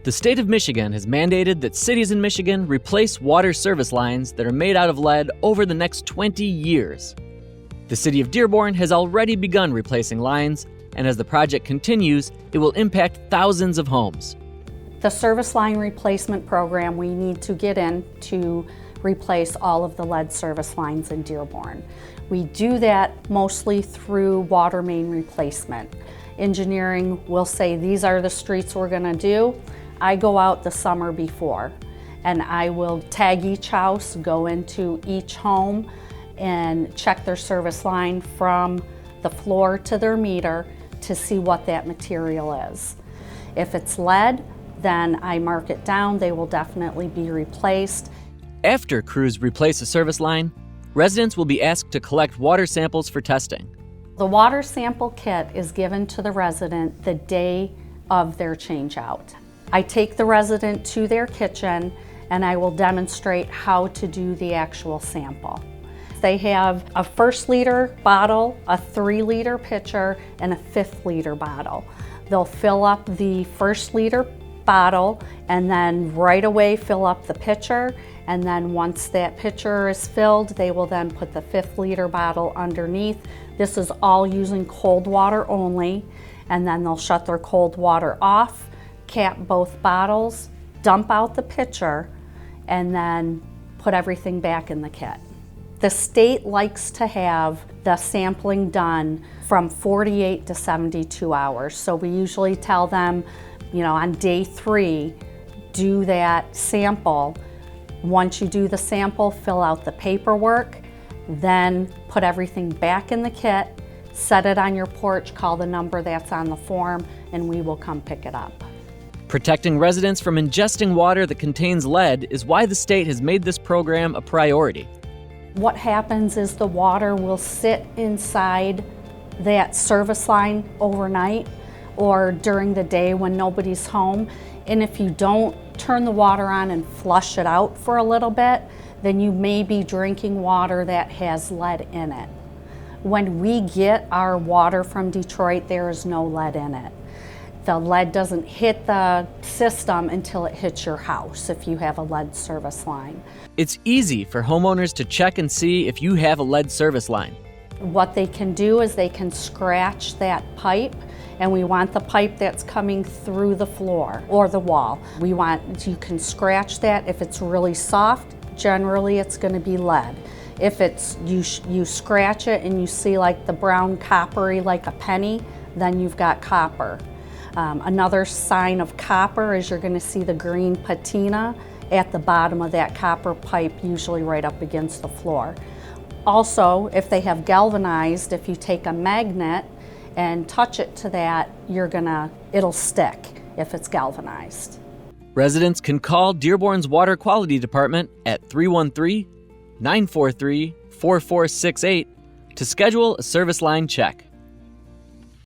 The state of Michigan has mandated that cities in Michigan replace water service lines that are made out of lead over the next 20 years. The City of Dearborn has already begun replacing lines, and as the project continues, it will impact thousands of homes. The service line replacement program, we need to get in to replace all of the lead service lines in Dearborn. We do that mostly through water main replacement. Engineering will say these are the streets we're going to do. I go out the summer before and I will tag each house, go into each home and check their service line from the floor to their meter to see what that material is. If it's lead, then I mark it down. They will definitely be replaced. After crews replace a service line, residents will be asked to collect water samples for testing. The water sample kit is given to the resident the day of their change out. I take the resident to their kitchen and I will demonstrate how to do the actual sample. They have a 1st liter bottle, a 3-liter pitcher, and a 5th liter bottle. They'll fill up the 1st liter bottle and then right away fill up the pitcher, and then once that pitcher is filled, they will then put the 5th liter bottle underneath. This is all using cold water only, and then they'll shut their cold water off, cap both bottles, dump out the pitcher, and then put everything back in the kit. The state likes to have the sampling done from 48 to 72 hours. So we usually tell them, on day 3, do that sample. Once you do the sample, fill out the paperwork, then put everything back in the kit, set it on your porch, call the number that's on the form, and we will come pick it up. Protecting residents from ingesting water that contains lead is why the state has made this program a priority. What happens is the water will sit inside that service line overnight or during the day when nobody's home. And if you don't turn the water on and flush it out for a little bit, then you may be drinking water that has lead in it. When we get our water from Detroit, there is no lead in it. The lead doesn't hit the system until it hits your house if you have a lead service line. It's easy for homeowners to check and see if you have a lead service line. What they can do is they can scratch that pipe, and we want the pipe that's coming through the floor or the wall. You can scratch that. If it's really soft, generally it's going to be lead. If it's you scratch it and you see like the brown coppery like a penny, then you've got copper. Another sign of copper is you're going to see the green patina at the bottom of that copper pipe, usually right up against the floor. Also, if they have galvanized, if you take a magnet and touch it to that, it'll stick if it's galvanized. Residents can call Dearborn's Water Quality Department at 313-943-4468 to schedule a service line check.